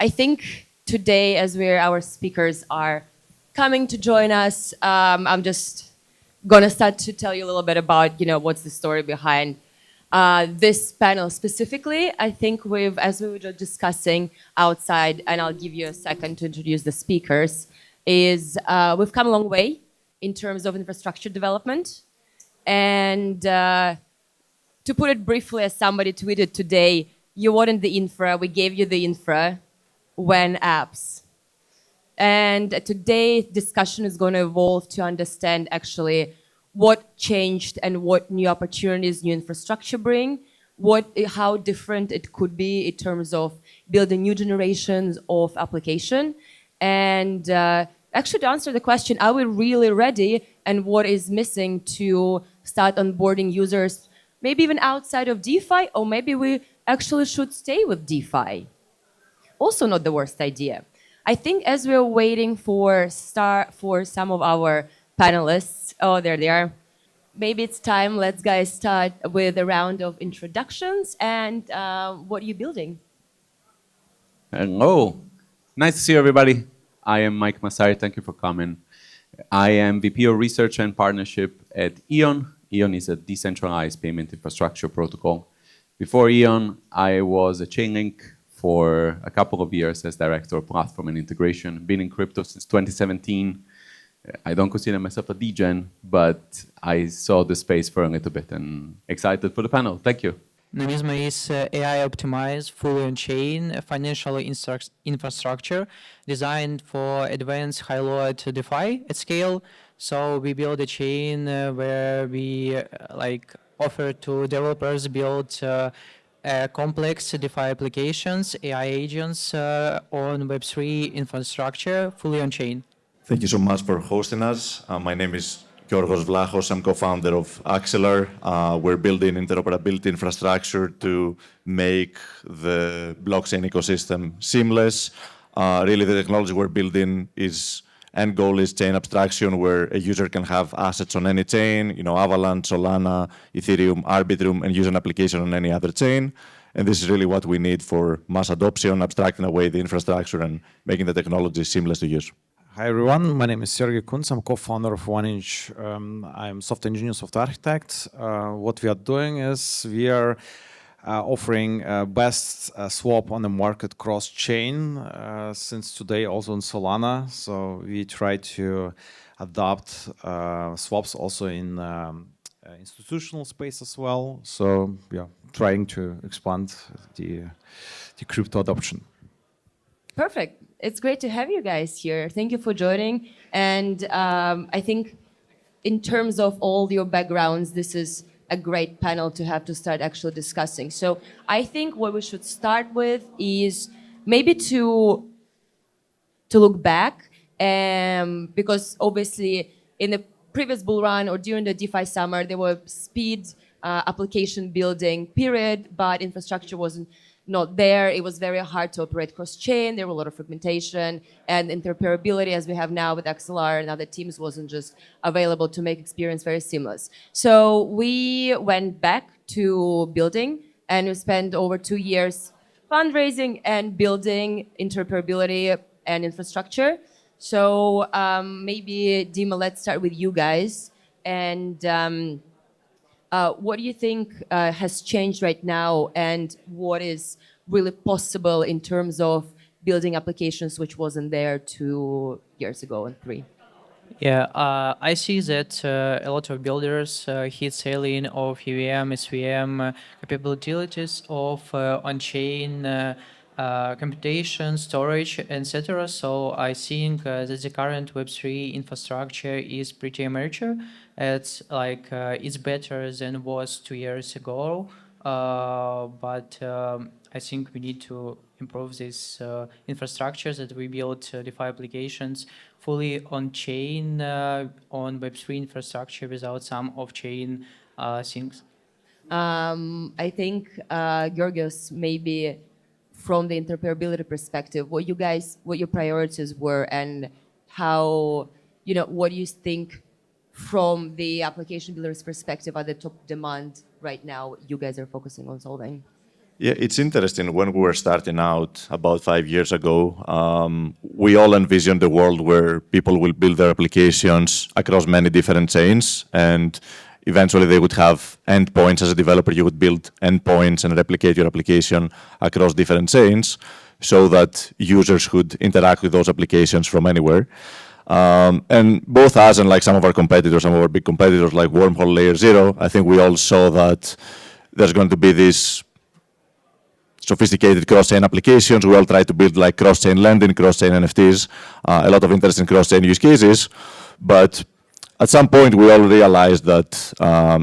I think today, as our speakers are coming to join us, I'm just gonna start to tell you a little bit about, what's the story behind this panel specifically. I think as we were just discussing outside, and I'll give you a second to introduce the speakers, is we've come a long way in terms of infrastructure development. And to put it briefly, as somebody tweeted today, you wanted the infra, we gave you the infra when apps. And today's discussion is going to evolve to understand actually what changed and what new opportunities new infrastructure bring, how different it could be in terms of building new generations of application. And actually to answer the question, are we really ready and what is missing to start onboarding users, maybe even outside of DeFi, or maybe we actually should stay with DeFi? Also not the worst idea. I think as we're waiting for some of our panelists, oh, there they are. Maybe it's time, let's guys start with a round of introductions and what are you building? Hello, nice to see everybody. I am Mike Massari, thank you for coming. I am VP of Research and Partnership at AEON. AEON is a decentralized payment infrastructure protocol. Before AEON, I was at Chainlink for a couple of years as Director of Platform and Integration. Been in crypto since 2017. I don't consider myself a degen, but I saw the space for a little bit and excited for the panel. Thank you. Nomisma is AI-optimized, fully on-chain financial infrastructure designed for advanced high-load DeFi at scale. So we build a chain where we offer to developers build complex DeFi applications, AI agents on Web3 infrastructure, fully on-chain. Thank you so much for hosting us. My name is Georgios Vlachos. I'm co-founder of Axelar. We're building interoperability infrastructure to make the blockchain ecosystem seamless. Really, the technology we're building end goal is chain abstraction, where a user can have assets on any chain, Avalanche, Solana, Ethereum, Arbitrum, and use an application on any other chain. And this is really what we need for mass adoption, abstracting away the infrastructure and making the technology seamless to use. Hi everyone, my name is Sergej Kunz. I'm co-founder of OneInch. I'm software engineer, software architect. What we are doing is we are offering best swap on the market cross-chain since today also on Solana. So we try to adopt swaps also in institutional space as well. So yeah, trying to expand the crypto adoption. Perfect. It's great to have you guys here. Thank you for joining. And I think in terms of all your backgrounds, this is a great panel to have to start actually discussing. So I think what we should start with is maybe to look back, because obviously in the previous bull run or during the DeFi summer, there were speed application building period, but infrastructure wasn't not there. It was very hard to operate cross-chain. There were a lot of fragmentation and interoperability, as we have now with Axelar and other teams, wasn't just available to make experience very seamless. So we went back to building, and we spent over 2 years fundraising and building interoperability and infrastructure. So maybe Dima, let's start with you guys. And what do you think has changed right now, and what is really possible in terms of building applications which wasn't there 2 years ago and 3? Yeah, I see that a lot of builders hit ceiling of EVM, SVM capabilities of on-chain computation, storage, etc. So I think that the current Web3 infrastructure is pretty immature. It's it's better than was 2 years ago, but I think we need to improve this infrastructure that we build DeFi applications fully on-chain, on Web3 infrastructure without some off-chain things. I think, Georgios, maybe from the interoperability perspective, what your priorities were, and how, what do you think from the application builder's perspective are the top demand right now you guys are focusing on solving? Yeah, it's interesting. When we were starting out about 5 years ago, we all envisioned a world where people will build their applications across many different chains, and eventually they would have endpoints. As a developer, you would build endpoints and replicate your application across different chains so that users could interact with those applications from anywhere. And both us and like some of our competitors, some of our big competitors like Wormhole Layer 0, I think we all saw that there's going to be this sophisticated cross-chain applications. We all try to build like cross-chain lending, cross-chain NFTs, a lot of interesting cross-chain use cases. But at some point, we all realized that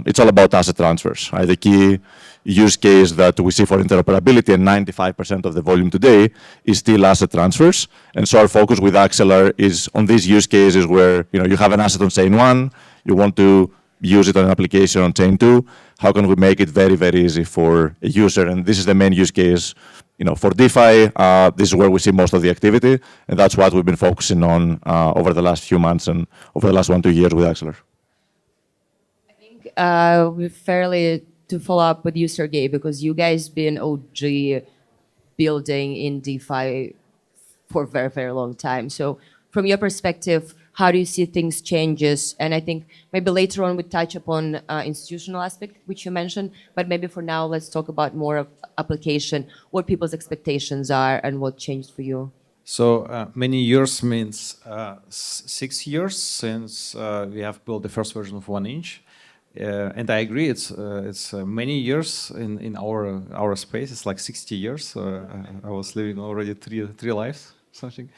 it's all about asset transfers. Right? The key use case that we see for interoperability, and 95% of the volume today, is still asset transfers. And so our focus with Axelar is on these use cases where you have an asset on chain 1, you want to use it on an application on chain 2. How can we make it very, very easy for a user? And this is the main use case for DeFi. This is where we see most of the activity, and that's what we've been focusing on over the last few months and over the last 1-2 years with Axelar. I think we're fairly to follow up with you, Sergej, because you guys been OG building in DeFi for a very, very long time. So from your perspective, how do you see things changes? And I think maybe later on we touch upon institutional aspect, which you mentioned, but maybe for now, let's talk about more of application, what people's expectations are and what changed for you. So many years means 6 years since we have built the first version of 1inch. And I agree, it's many years in our space. It's like 60 years. I was living already three lives, something.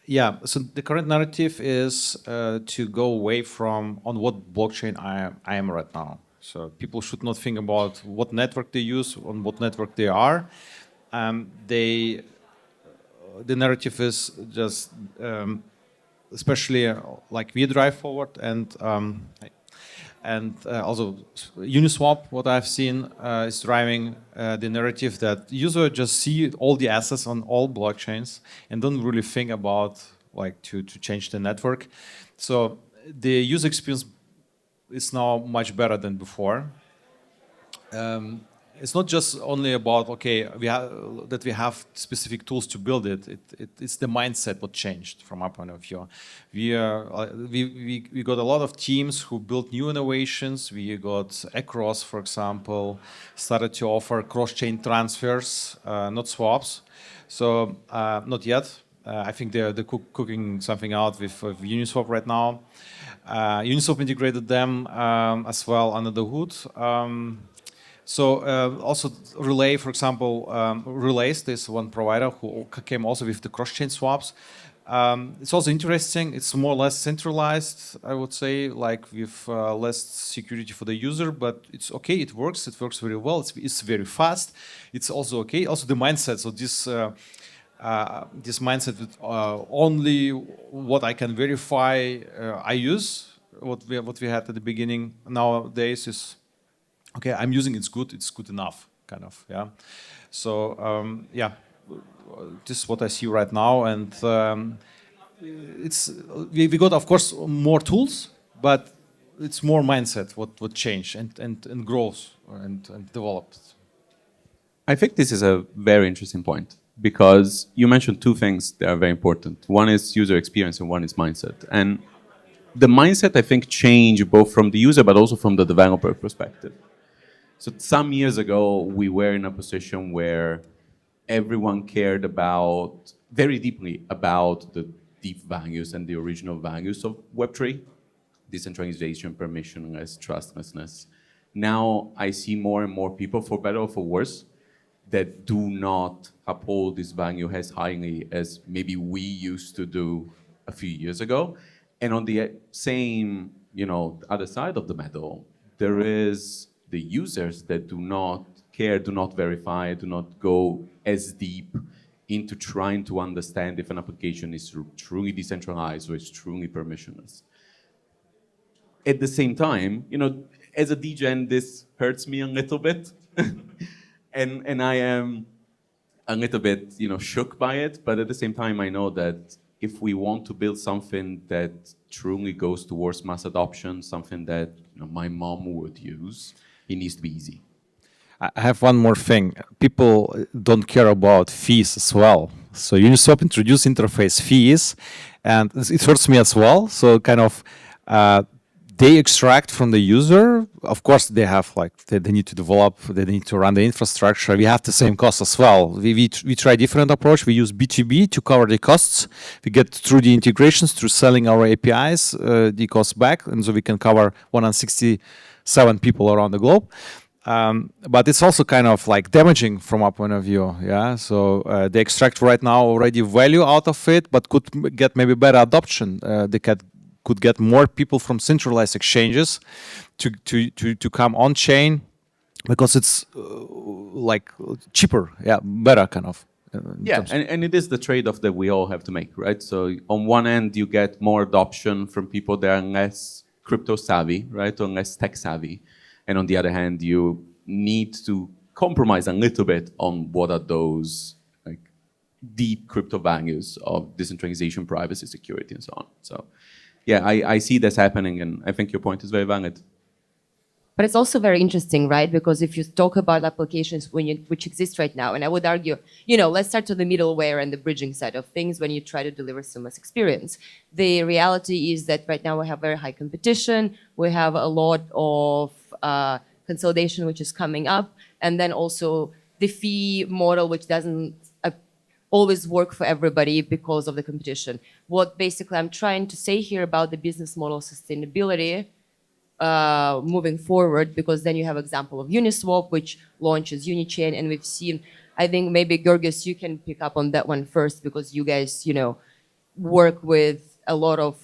Yeah, so the current narrative is to go away from on what blockchain I am right now. So people should not think about what network they use, on what network they are. The narrative is just, especially like we drive forward and also Uniswap, what I've seen is driving the narrative that user just see all the assets on all blockchains and don't really think about like to change the network. So the user experience is now much better than before. It's not just only about that we have specific tools to build it. It's the mindset what changed from our point of view. We got a lot of teams who built new innovations. We got Across, for example, started to offer cross-chain transfers, not swaps. So not yet. I think they're cooking something out with Uniswap right now. Uniswap integrated them as well under the hood. So also Relay, for example, Relays, this one provider who came also with the cross-chain swaps. It's also interesting. It's more or less centralized, I would say, like with less security for the user, but it's okay. It works very well. It's very fast. It's also okay. Also the mindset. So this mindset with only what I can verify I use. What we had at the beginning nowadays is, okay, I'm using it's good enough, kind of, yeah. So yeah, this is what I see right now, and we got of course more tools, but it's more mindset what changed and grows and developed. I think this is a very interesting point because you mentioned two things that are very important. One is user experience and one is mindset. And the mindset, I think, changed both from the user but also from the developer perspective. So some years ago, we were in a position where everyone cared very deeply about the deep values and the original values of Web3, decentralization, permissionless, trustlessness. Now I see more and more people, for better or for worse, that do not uphold this value as highly as maybe we used to do a few years ago. And on the same, other side of the medal, there is the users that do not care, do not verify, do not go as deep into trying to understand if an application is truly decentralized or is truly permissionless. At the same time, as a DGen, this hurts me a little bit. and I am a little bit, shook by it. But at the same time, I know that if we want to build something that truly goes towards mass adoption, something that my mom would use, it needs to be easy. I have one more thing. People don't care about fees as well. So Uniswap introduced interface fees, and it hurts me as well. So kind of they extract from the user. Of course, they have like they need to develop, they need to run the infrastructure. We have the same costs as well. We try different approach. We use B2B to cover the costs. We get through the integrations, through selling our APIs, the cost back, and so we can cover 167 people around the globe. But it's also kind of like damaging from our point of view, yeah. So they extract right now already value out of it, but could get maybe better adoption. They could get more people from centralized exchanges to come on chain because it's like cheaper, yeah, better kind of. Yeah, and it is the trade-off that we all have to make, right? So on one end, you get more adoption from people that are less crypto savvy, right, or less tech savvy. And on the other hand, you need to compromise a little bit on what are those like deep crypto values of decentralization, privacy, security, and so on. So yeah, I see this happening, and I think your point is very valid. But it's also very interesting, right? Because if you talk about applications which exist right now, and I would argue, let's start to the middleware and the bridging side of things when you try to deliver seamless experience. The reality is that right now we have very high competition. We have a lot of consolidation which is coming up, and then also the fee model which doesn't always work for everybody because of the competition. What basically I'm trying to say here about the business model sustainability moving forward, because then you have example of Uniswap, which launches Unichain, and we've seen, I think maybe Georgios, you can pick up on that one first, because you guys, work with a lot of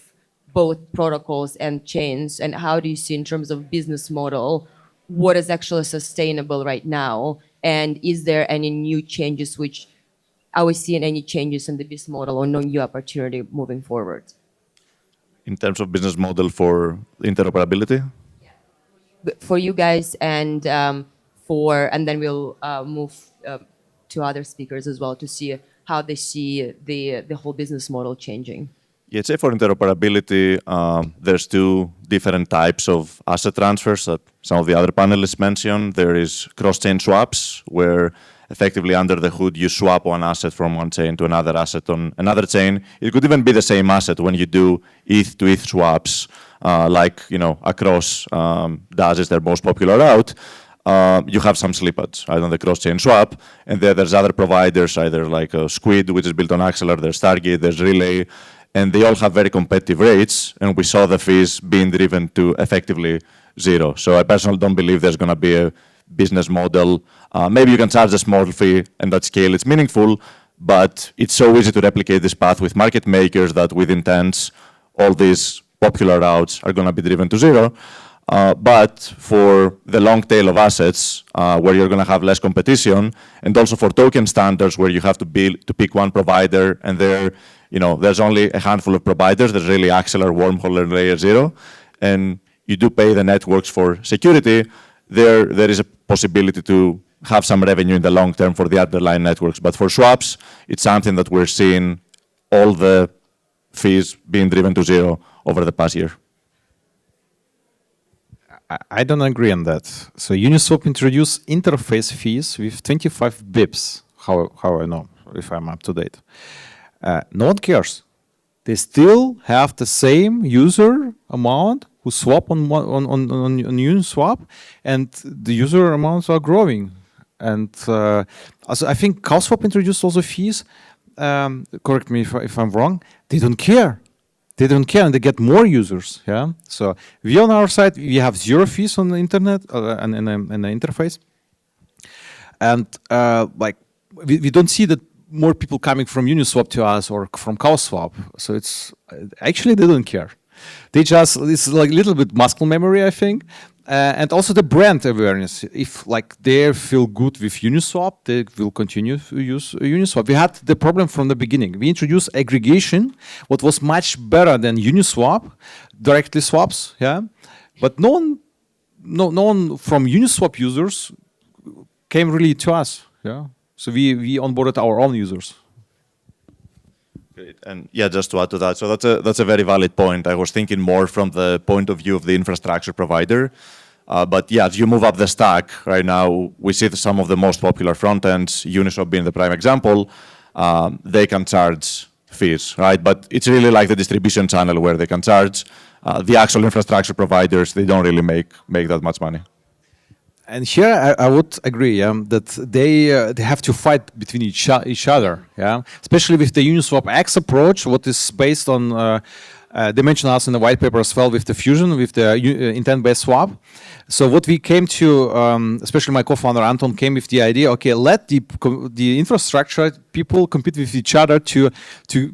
both protocols and chains, and how do you see in terms of business model, what is actually sustainable right now, and is there any new changes which, are we seeing any changes in the business model or no new opportunity moving forward? In terms of business model for interoperability? For you guys, and then we'll move to other speakers as well to see how they see the whole business model changing. Yeah, I'd say for interoperability, there's two different types of asset transfers that some of the other panelists mentioned. There is cross-chain swaps, where effectively under the hood you swap one asset from one chain to another asset on another chain. It could even be the same asset when you do ETH to ETH swaps, like across DAS is their most popular route. You have some slippage right, on the cross-chain swap, and there's other providers, either like Squid, which is built on Axelar, there's Stargate, there's Relay, and they all have very competitive rates, and we saw the fees being driven to effectively zero. So I personally don't believe there's going to be a business model. Maybe you can charge a small fee, and at scale it's meaningful, but it's so easy to replicate this path with market makers that with intents, all these popular routes are going to be driven to zero. But for the long tail of assets, where you're going to have less competition, and also for token standards where you have to pick one provider, and there's only a handful of providers. There's really Axelar, Wormhole, and Layer 0, and you do pay the networks for security. There is a possibility to have some revenue in the long term for the underlying networks. But for swaps, it's something that we're seeing all the fees being driven to zero over the past year. I don't agree on that. So Uniswap introduced interface fees with 25 bips. How I know if I'm up to date? No one cares. They still have the same user amount who swap on Uniswap, and the user amounts are growing. And also I think CowSwap introduced also fees. Correct me if I'm wrong. They don't care. They don't care, and they get more users. Yeah. So we on our side we have zero fees on the internet and in the interface, and like we don't see that more people coming from Uniswap to us or from CowSwap. So it's actually they don't care. They just, it's like a little bit muscle memory, I think. And also the brand awareness. If like they feel good with Uniswap, they will continue to use Uniswap. We had the problem from the beginning. We introduced aggregation, what was much better than Uniswap, directly swaps, yeah. But no one from Uniswap users came really to us, yeah. So we onboarded our own users. Great. And yeah, just to add to that, so that's a very valid point. I was thinking more from the point of view of the infrastructure provider. But yeah, as you move up the stack, right now, we see that some of the most popular front ends, Uniswap being the prime example, they can charge fees, right? But it's really like the distribution channel where they can charge. The actual infrastructure providers, they don't really make that much money. And here I would agree that they have to fight between each other, especially with the Uniswap X approach, what is based on they mentioned us in the white paper as well with the fusion, with the intent-based swap. So what we came to, especially my co-founder Anton came with the idea, okay, let the infrastructure people compete with each other to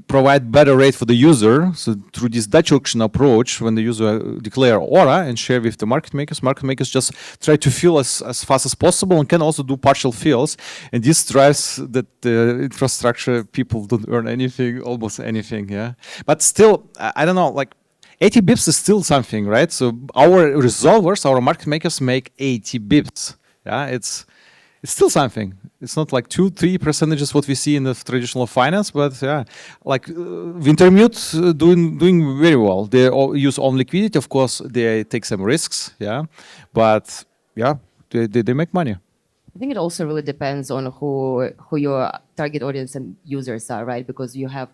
provide better rate for the user. So through this Dutch auction approach, when the user declare aura and share with the market makers just try to fill as fast as possible and can also do partial fills. And this drives that the infrastructure people don't earn anything, almost anything, But still, I don't know, like 80 bips is still something, right? So our resolvers, our market makers make 80 bips. It's still something. It's not like 2-3% what we see in the traditional finance, but like Wintermute doing very well. They use own liquidity, of course. They take some risks, but they make money. I think it also really depends on who your target audience and users are, right? Because you have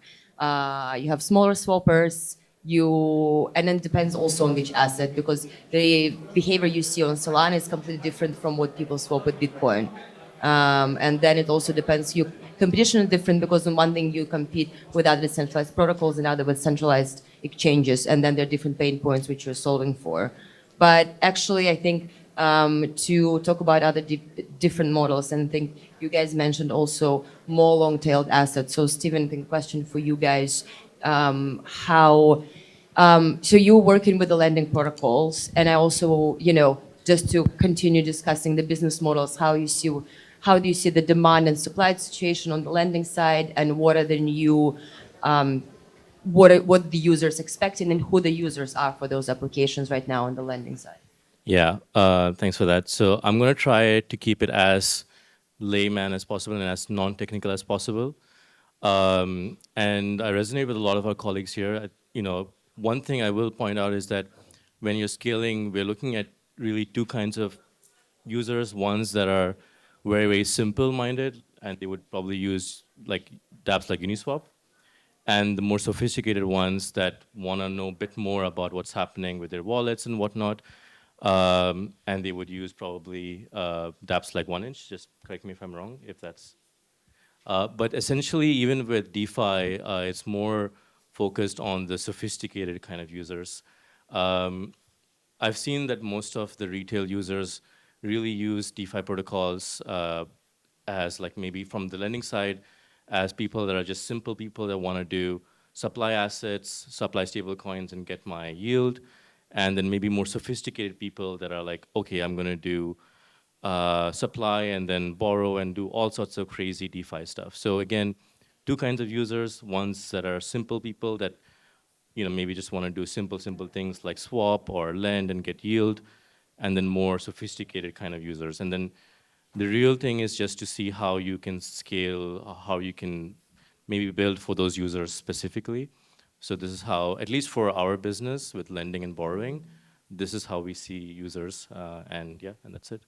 smaller swappers. And then it depends also on which asset, because the behavior you see on Solana is completely different from what people swap with Bitcoin. And then it also depends, competition is different because on one thing you compete with other decentralized protocols and other with centralized exchanges, and then there are different pain points which you're solving for. But actually, I think to talk about other different models, and I think you guys mentioned also more long-tailed assets. So Steven, I think question for you guys, so you're working with the lending protocols, and I also, just to continue discussing the business models, how do you see the demand and supply situation on the lending side, and what are the new, what the users expecting, and who the users are for those applications right now on the lending side? Yeah, thanks for that. So I'm going to try to keep it as layman as possible and as non-technical as possible. And I resonate with a lot of our colleagues here. One thing I will point out is that when you're scaling, we're looking at really two kinds of users. Ones that are very, very simple-minded, and they would probably use like dApps like Uniswap. And the more sophisticated ones that want to know a bit more about what's happening with their wallets and whatnot. And they would use probably dApps like 1inch. Just correct me if I'm wrong, if that's... but essentially, even with DeFi, it's more focused on the sophisticated kind of users. I've seen that most of the retail users really use DeFi protocols as like maybe from the lending side, as people that are just simple people that want to do supply assets, supply stable coins and get my yield. And then maybe more sophisticated people that are like, okay, I'm going to do supply and then borrow and do all sorts of crazy DeFi stuff. So again, two kinds of users, ones that are simple people that maybe just want to do simple things like swap or lend and get yield, and then more sophisticated kind of users. And then the real thing is just to see how you can scale, how you can maybe build for those users specifically. So this is how, at least for our business with lending and borrowing, this is how we see users, and that's it.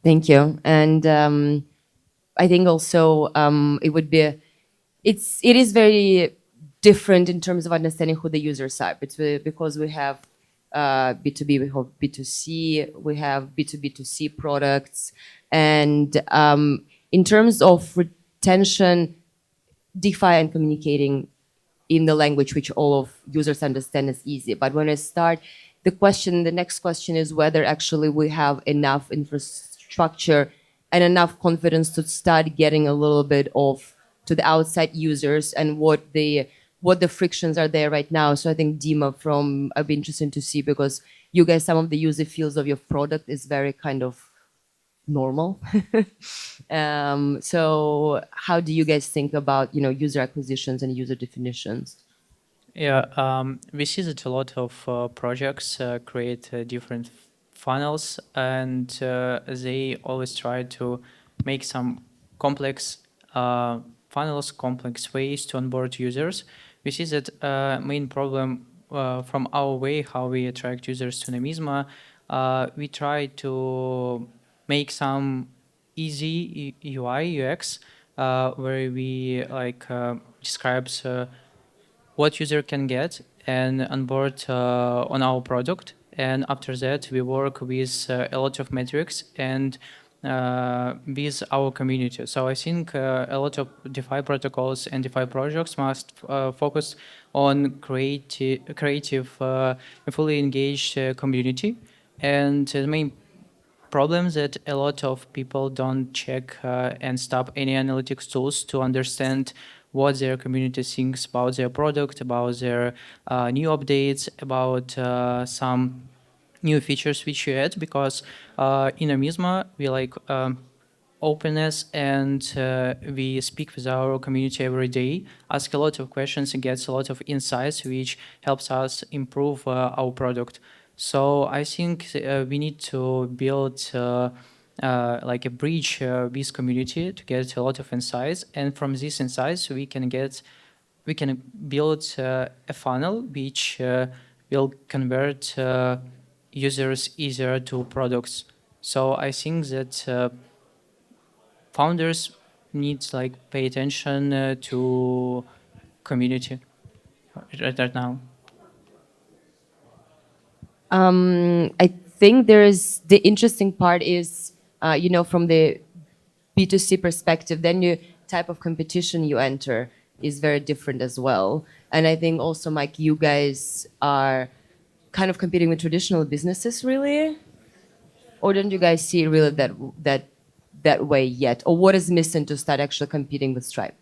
Thank you. And I think also it is very different in terms of understanding who the users are. Because we have B2B, we have B2C, we have B2B2C products. And in terms of retention, DeFi and communicating in the language which all of users understand is easy. But when I start, the next question is whether actually we have enough infrastructure and enough confidence to start getting a little bit of to the outside users and what the frictions are there right now. So I think Dima I'd be interested to see, because you guys, some of the user fields of your product is very kind of normal. So how do you guys think about user acquisitions and user definitions? Yeah, we see that a lot of projects create different funnels, and they always try to make some complex funnels, complex ways to onboard users. We see that main problem from our way how we attract users to Nomisma, we try to make some easy UI UX where we describes what user can get and onboard on our product. And after that, we work with a lot of metrics and with our community. So I think a lot of DeFi protocols and DeFi projects must focus on creative, fully engaged community. And the main problems that a lot of people don't check and stop any analytics tools to understand what their community thinks about their product, about their new updates, about some new features which you add, because in Nomisma we like openness and we speak with our community every day, ask a lot of questions and get a lot of insights which helps us improve our product. So I think we need to build like a bridge with community to get a lot of insights, and from these insights we can build a funnel which will convert users easier to products. So I think that founders need pay attention to community right now. I think there's the interesting part is, from the B2C perspective, then the type of competition you enter is very different as well. And I think also, Mike, you guys are kind of competing with traditional businesses, really? Or don't you guys see it really that way yet? Or what is missing to start actually competing with Stripe?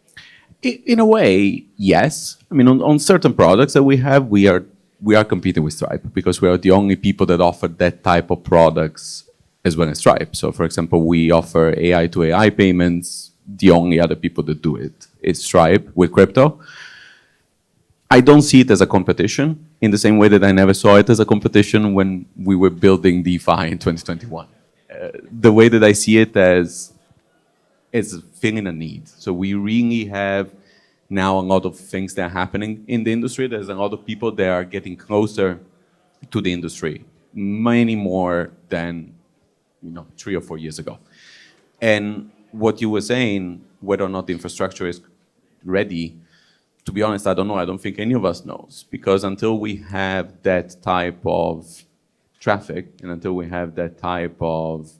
In a way, yes. I mean, on certain products that we have, we are competing with Stripe because we are the only people that offer that type of products as well as Stripe. So, for example, we offer AI to AI payments. The only other people that do it is Stripe with crypto. I don't see it as a competition in the same way that I never saw it as a competition when we were building DeFi in 2021. The way that I see it as filling a need. So we really have now a lot of things that are happening in the industry. There's a lot of people that are getting closer to the industry, many more than 3 or 4 years ago. And what you were saying, whether or not the infrastructure is ready, to be honest, I don't know. I don't think any of us knows, because until we have that type of traffic and until we have that type of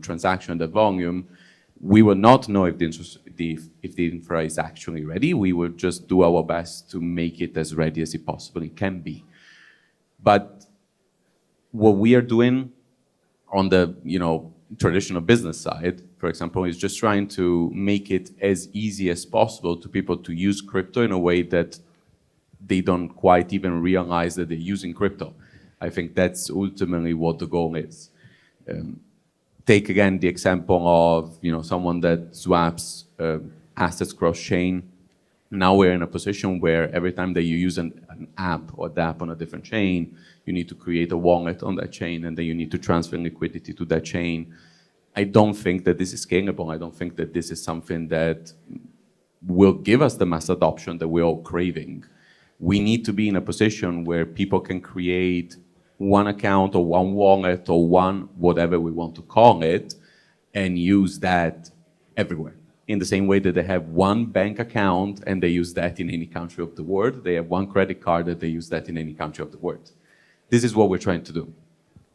transaction, that volume, we will not know if the infra is actually ready. We will just do our best to make it as ready as it possibly can be. But what we are doing on the traditional business side, for example, is just trying to make it as easy as possible to people to use crypto in a way that they don't quite even realize that they're using crypto. I think that's ultimately what the goal is. Take again the example of someone that swaps assets cross-chain. Now we're in a position where every time that you use an app or dApp on a different chain, you need to create a wallet on that chain, and then you need to transfer liquidity to that chain. I don't think that this is scalable. I don't think that this is something that will give us the mass adoption that we're all craving. We need to be in a position where people can create one account or one wallet or one whatever we want to call it and use that everywhere. In the same way that they have one bank account and they use that in any country of the world, they have one credit card that they use that in any country of the world. This is what we're trying to do.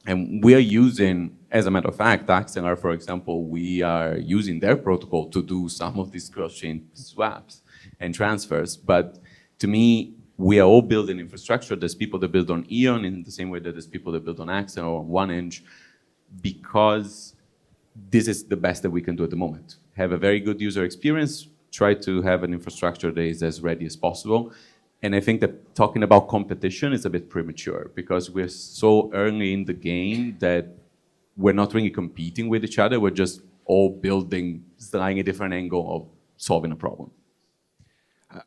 And we are using, as a matter of fact, Axelar, for example, we are using their protocol to do some of these cross-chain swaps and transfers. But to me, we are all building infrastructure. There's people that build on AEON in the same way that there's people that build on Axelar or on OneInch, because this is the best that we can do at the moment. Have a very good user experience, try to have an infrastructure that is as ready as possible. And I think that talking about competition is a bit premature because we're so early in the game that we're not really competing with each other. We're just all building slightly different angle of solving a problem.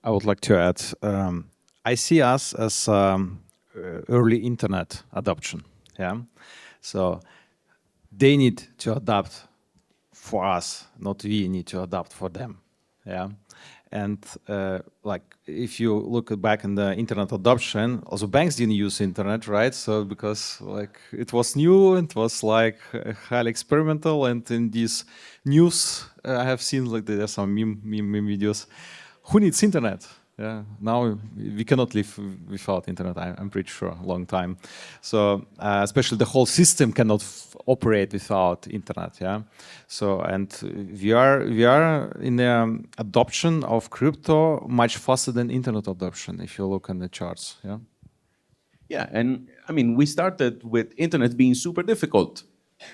I would like to add, I see us as early internet adoption. Yeah, so they need to adapt for us, not we need to adapt for them. Yeah, and like if you look back in the internet adoption, also banks didn't use internet, right? So because like it was new, it was like highly experimental, and in these news, I have seen like there are some meme videos. Who needs internet? Yeah, now we cannot live without internet. I'm pretty sure a long time. So especially the whole system cannot operate without internet. Yeah. So and we are in the adoption of crypto much faster than internet adoption. If you look at the charts. Yeah. Yeah, and I mean, we started with internet being super difficult,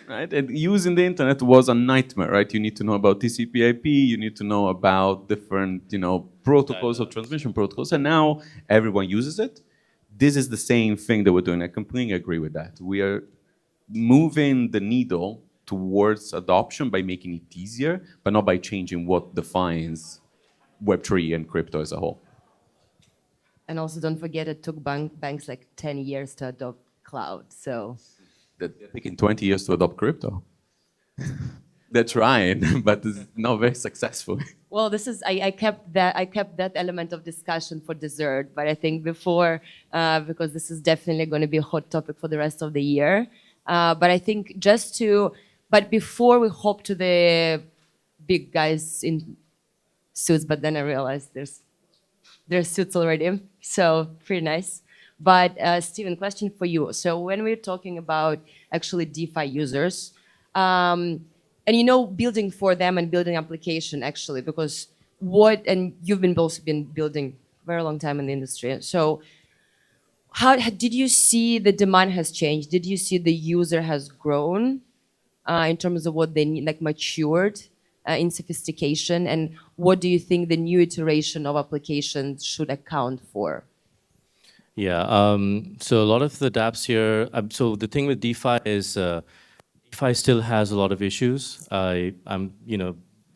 right? And using the internet was a nightmare, right? You need to know about TCP/IP, you need to know about different, protocols or transmission protocols, and now everyone uses it. This is the same thing that we're doing. I completely agree with that. We are moving the needle towards adoption by making it easier, but not by changing what defines Web3 and crypto as a whole. And also, don't forget, it took banks like 10 years to adopt cloud. So They're taking 20 years to adopt crypto. They're trying, but it's not very successful. well, this is I kept that element of discussion for dessert, but I think before because this is definitely going to be a hot topic for the rest of the year. But I think but before we hop to the big guys in suits, but then I realized there's suits already, so pretty nice. But Steven, question for you. So when we're talking about actually DeFi users, and building for them and building application actually, because and you've also been building very long time in the industry. So how did you see the demand has changed? Did you see the user has grown in terms of what they need, like matured in sophistication? And what do you think the new iteration of applications should account for? Yeah, so a lot of the dApps here, so the thing with DeFi is DeFi still has a lot of issues.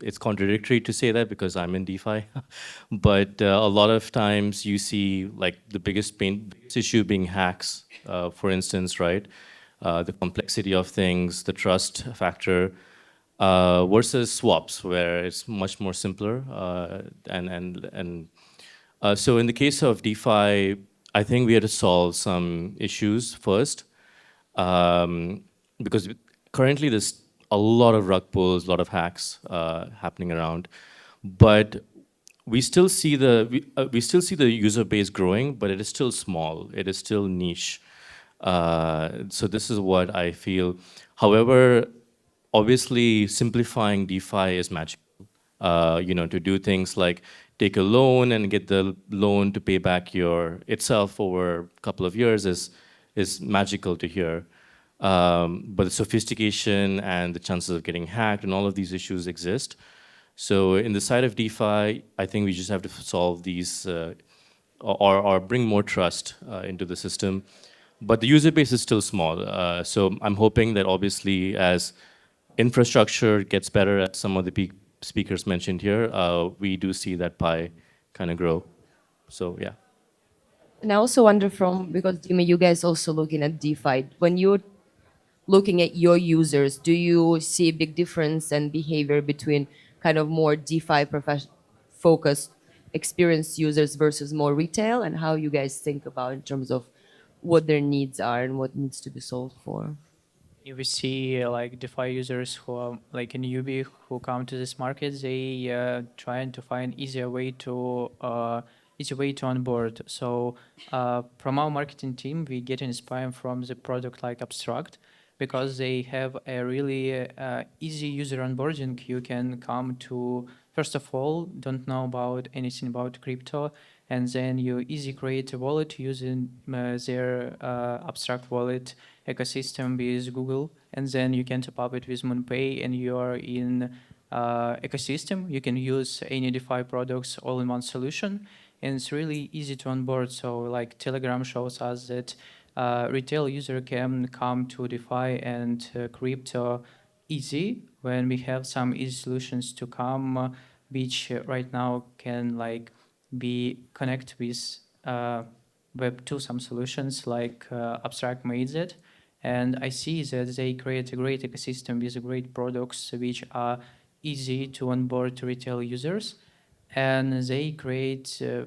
It's contradictory to say that because I'm in DeFi, but a lot of times you see like the biggest issue being hacks, for instance, right? The complexity of things, the trust factor, versus swaps, where it's much more simpler. So in the case of DeFi, I think we had to solve some issues first, because currently there's a lot of rug pulls, a lot of hacks happening around, but we still see the user base growing, but it is still small. It is still niche. So this is what I feel. However, obviously simplifying DeFi is magical. To do things like take a loan and get the loan to pay back itself over a couple of years is magical to hear. But the sophistication and the chances of getting hacked and all of these issues exist. So in the side of DeFi, I think we just have to solve these or bring more trust into the system. But the user base is still small. So I'm hoping that obviously as infrastructure gets better, as some of the speakers mentioned here, we do see that pie kind of grow. So yeah. And I also wonder because Dima, you guys also looking at DeFi, when you're looking at your users, do you see a big difference in behavior between kind of more DeFi focused experienced users versus more retail, and how you guys think about in terms of what their needs are and what needs to be solved for? If we see like DeFi users who are like a newbie who come to this market, they trying to find easier way to onboard. So from our marketing team, we get inspired from the product like Abstract, because they have a really easy user onboarding. You can come to, first of all, don't know about anything about crypto, and then you easy create a wallet using their Abstract wallet ecosystem with Google, and then you can top up it with MoonPay, and you are in ecosystem. You can use any DeFi products all in one solution, and it's really easy to onboard. So like Telegram shows us that retail user can come to DeFi and crypto easy when we have some easy solutions to come, which right now can like be connect with Web2 some solutions like Abstract made it. And I see that they create a great ecosystem with great products which are easy to onboard to retail users. and they create a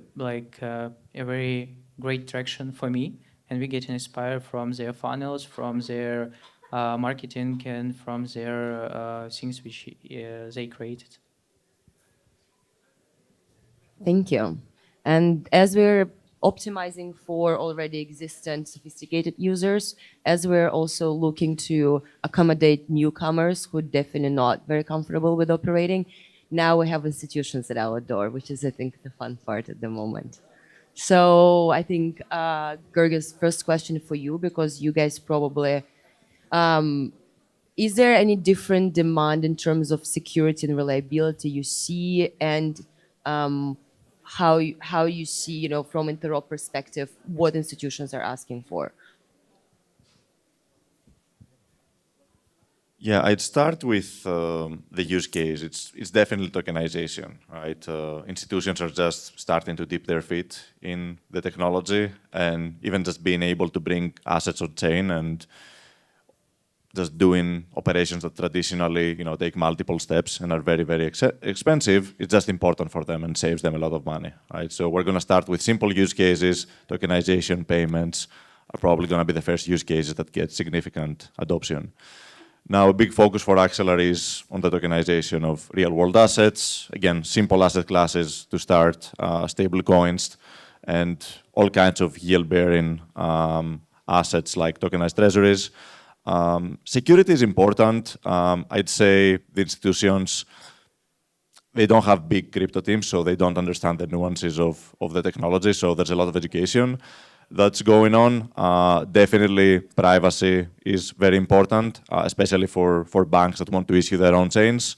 very great traction for me, and we get inspired from their funnels, from their marketing, and from their things which they created. Thank you. And as we're optimizing for already existent sophisticated users, as we're also looking to accommodate newcomers who definitely not very comfortable with operating, now we have institutions at our door, which is, I think, the fun part at the moment. So I think, Georgios, first question for you, because you guys probably is there any different demand in terms of security and reliability you see, and how you see, from interop perspective, what institutions are asking for? Yeah, I'd start with the use case. It's definitely tokenization, right? Institutions are just starting to dip their feet in the technology, and even just being able to bring assets on chain and just doing operations that traditionally, take multiple steps and are very, very expensive, it's just important for them and saves them a lot of money, right? So we're going to start with simple use cases. Tokenization payments are probably going to be the first use cases that get significant adoption. Now, a big focus for Axelar is on the tokenization of real-world assets. Again, simple asset classes to start, stable coins, and all kinds of yield-bearing assets like tokenized treasuries. Security is important. I'd say the institutions, they don't have big crypto teams, so they don't understand the nuances of the technology. So there's a lot of education that's going on. Definitely privacy is very important, especially for banks that want to issue their own chains.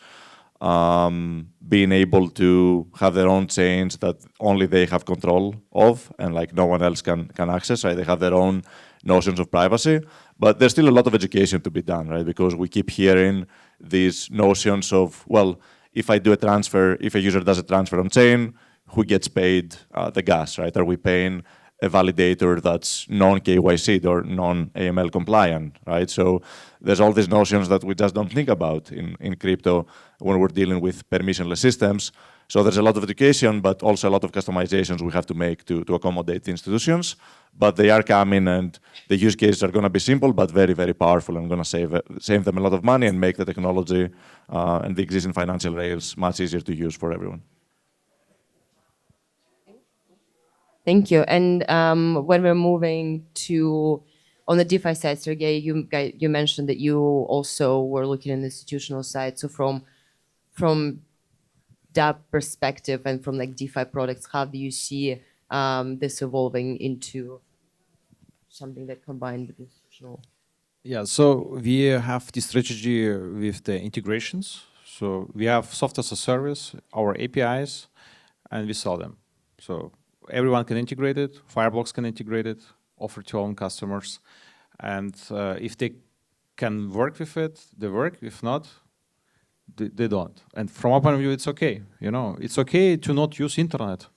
Being able to have their own chains that only they have control of and like no one else can access, right? They have their own notions of privacy, but there's still a lot of education to be done, right? Because we keep hearing these notions of, well, if I do a transfer, if a user does a transfer on chain, who gets paid the gas, right? Are we paying a validator that's non-KYC or non-AML compliant, right? So there's all these notions that we just don't think about in crypto when we're dealing with permissionless systems. So there's a lot of education, but also a lot of customizations we have to make to accommodate the institutions. But they are coming, and the use cases are going to be simple, but very, very powerful, and going to save them a lot of money and make the technology and the existing financial rails much easier to use for everyone. Thank you. And when we're moving to, on the DeFi side, Sergej, you mentioned that you also were looking at the institutional side. So from that perspective and from like DeFi products, how do you see this evolving into something that combined with institutional? Yeah, so we have the strategy with the integrations. So we have software as a service, our APIs, and we sell them. So everyone can integrate it, Fireblocks can integrate it, offer to own customers. And if they can work with it, they work. If not, they don't. And from our point of view, it's okay. It's okay to not use internet.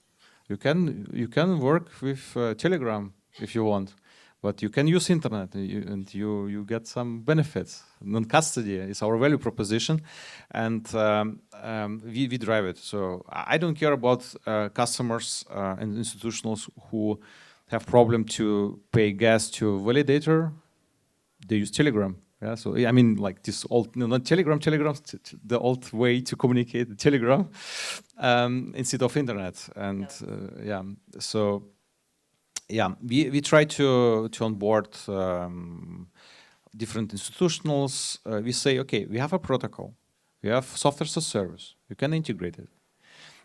You can work with Telegram if you want, but you can use internet and you get some benefits. Non-custody is our value proposition, and we drive it. So I don't care about customers and institutionals who have problem to pay gas to validator. They use Telegram. Yeah, so I mean, like this old, not Telegram, the old way to communicate, Telegram, instead of internet, and yeah. So yeah, we try to onboard different institutionals. We say, okay, we have a protocol, we have software as a service, you can integrate it.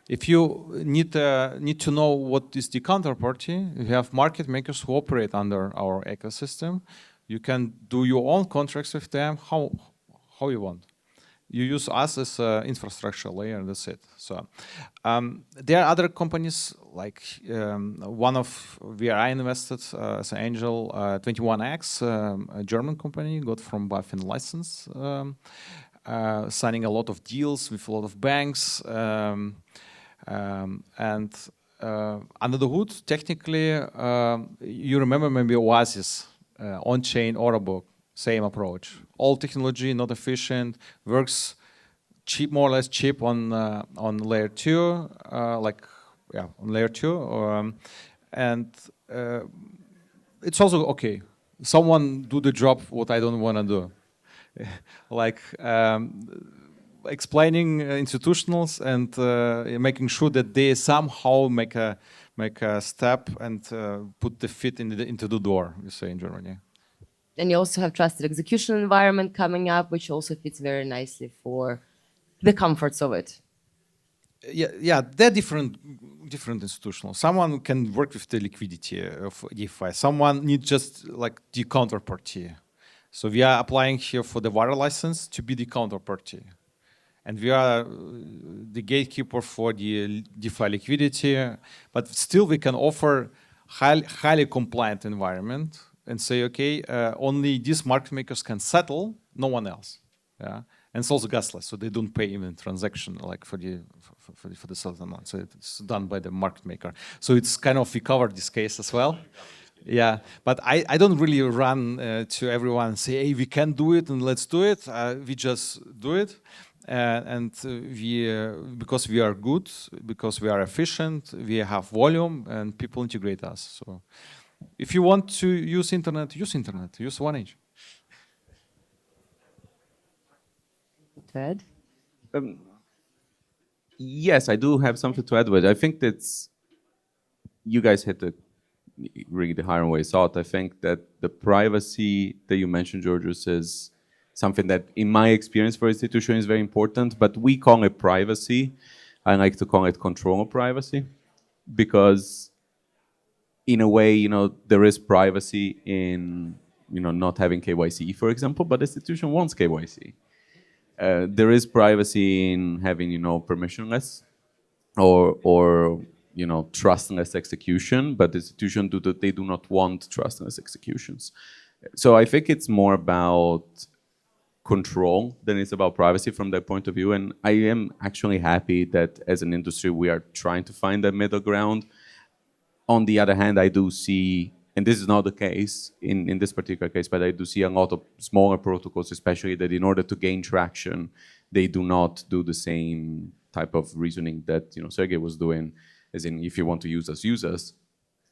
If you need to know what is the counterparty, we have market makers who operate under our ecosystem. You can do your own contracts with them how you want. You use us as an infrastructure layer, and that's it. So there are other companies like one of where I invested as an angel, 21X, a German company, got from BaFin license, signing a lot of deals with a lot of banks, and under the hood, technically, you remember maybe Oasis. On-chain order book, same approach. All technology, not efficient, works cheap, more or less cheap on layer 2, on layer 2, and it's also okay. Someone do the job what I don't want to do, like explaining institutionals and making sure that they somehow make a step and put the feet into the door, we say in Germany. And you also have trusted execution environment coming up, which also fits very nicely for the comforts of it. Yeah, they're different institutional. Someone can work with the liquidity of DeFi. Someone needs just like the counterparty. So we are applying here for the wire license to be the counterparty. And we are the gatekeeper for the DeFi liquidity, but still we can offer highly compliant environment and say, okay, only these market makers can settle, no one else. Yeah. And it's also gasless, so they don't pay even transaction like for the settlement. So it's done by the market maker. So it's kind of, we covered this case as well. Yeah, but I don't really run to everyone and say, hey, we can do it and let's do it. We just do it. And because we are good, because we are efficient, we have volume, and people integrate us. So if you want to use internet, use 1inch. Ted? Yes, I do have something to add with it. I think that's, you guys had to really the higher way thought. I think that the privacy that you mentioned, Georgios, is something that in my experience for institution is very important, but we call it privacy. I like to call it control of privacy, because in a way, there is privacy in, not having KYC, for example, but the institution wants KYC. There is privacy in having, permissionless or trustless execution, but the institution they do not want trustless executions. So I think it's more about control than it's about privacy from that point of view. And I am actually happy that as an industry we are trying to find that middle ground. On the other hand, I do see, and this is not the case in this particular case, but I do see a lot of smaller protocols, especially that in order to gain traction, they do not do the same type of reasoning that Sergej was doing, as in if you want to use us,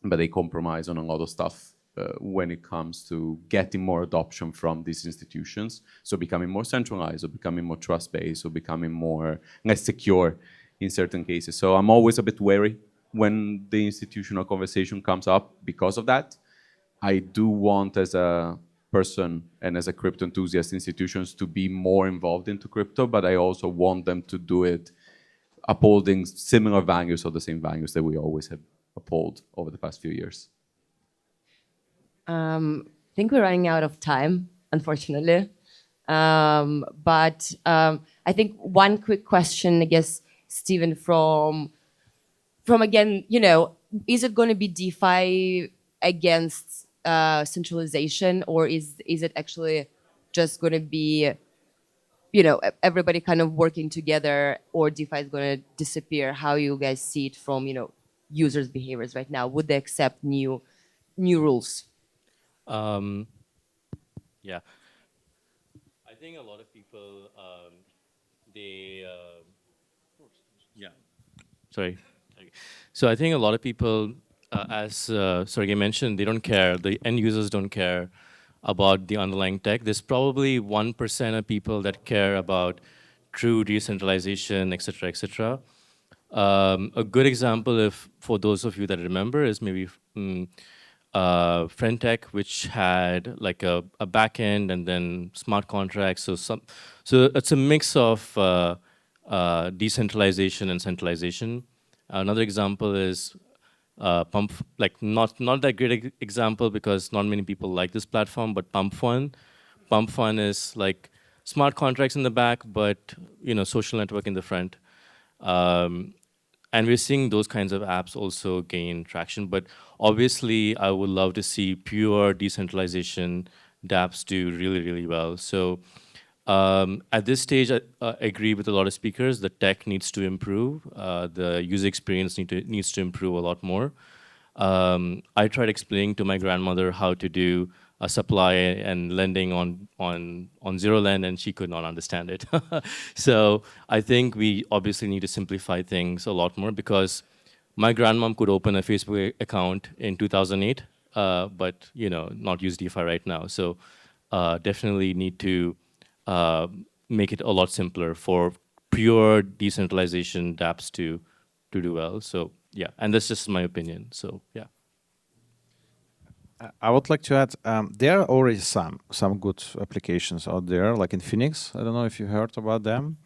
but they compromise on a lot of stuff when it comes to getting more adoption from these institutions. So becoming more centralized, or becoming more trust-based, or becoming less secure in certain cases. So I'm always a bit wary when the institutional conversation comes up because of that. I do want, as a person and as a crypto enthusiast, institutions to be more involved into crypto, but I also want them to do it upholding similar values or the same values that we always have upheld over the past few years. I think we're running out of time, unfortunately. But I think one quick question, I guess, Stephen, from again, is it going to be DeFi against centralization, or is it actually just going to be, everybody kind of working together, or DeFi is going to disappear? How you guys see it from, users' behaviors right now? Would they accept new rules? Yeah, I think a lot of people, sorry. So I think a lot of people, as Sergej mentioned, they don't care. The end users don't care about the underlying tech. There's probably 1% of people that care about true decentralization, et cetera, et cetera. A good example, for those of you that remember, is maybe Frentech, which had like a backend and then smart contracts. So it's a mix of decentralization and centralization. Another example is Pump, like not that great example because not many people like this platform, but Pump Fun. Pump Fun is like smart contracts in the back, but social network in the front. And we're seeing those kinds of apps also gain traction. But obviously, I would love to see pure decentralization dApps do really, really well. So at this stage, I agree with a lot of speakers. The tech needs to improve. The user experience needs to improve a lot more. I tried explaining to my grandmother how to do supply and lending on Zerolend, and she could not understand it. So I think we obviously need to simplify things a lot more, because my grandmom could open a Facebook account in 2008, but not use DeFi right now. So definitely need to make it a lot simpler for pure decentralization dApps to do well. So yeah, and that's just my opinion. So yeah. I would like to add, there are already some good applications out there, like in Phoenix. I don't know if you heard about them.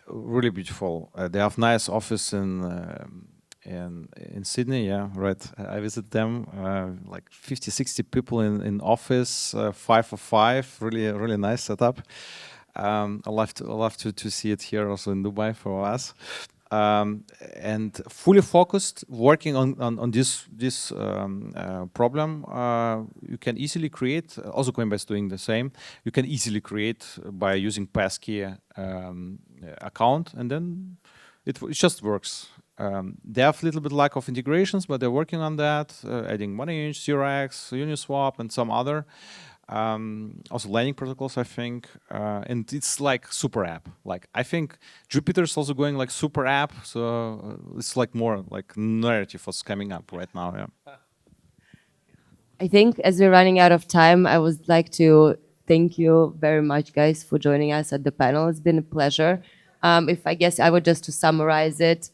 Really beautiful. They have nice office in Sydney. Yeah, right. I visit them. Like 50, 60 people in office. 5 for 5. Really nice setup. I love to see it here also in Dubai for us. And fully focused, working on this problem, you can easily create. Also, Coinbase is doing the same. You can easily create by using passkey account, and then it just works. They have a little bit lack of integrations, but they're working on that, adding Money, 0x, Uniswap, and some other. Also Lightning protocols, I think, and it's like super app. Like I think Jupyter's also going like super app, so it's like more like narrative what's coming up right now. Yeah. I think as we're running out of time, I would like to thank you very much, guys, for joining us at the panel. It's been a pleasure. If I guess I would just to summarize it,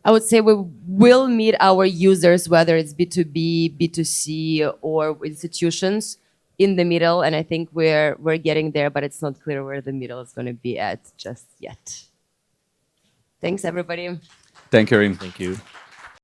I would say we will meet our users, whether it's B2B, B2C, or institutions, in the middle, and I think we're getting there, but it's not clear where the middle is going to be at just yet. Thanks, everybody. Thank you, Irene. Thank you.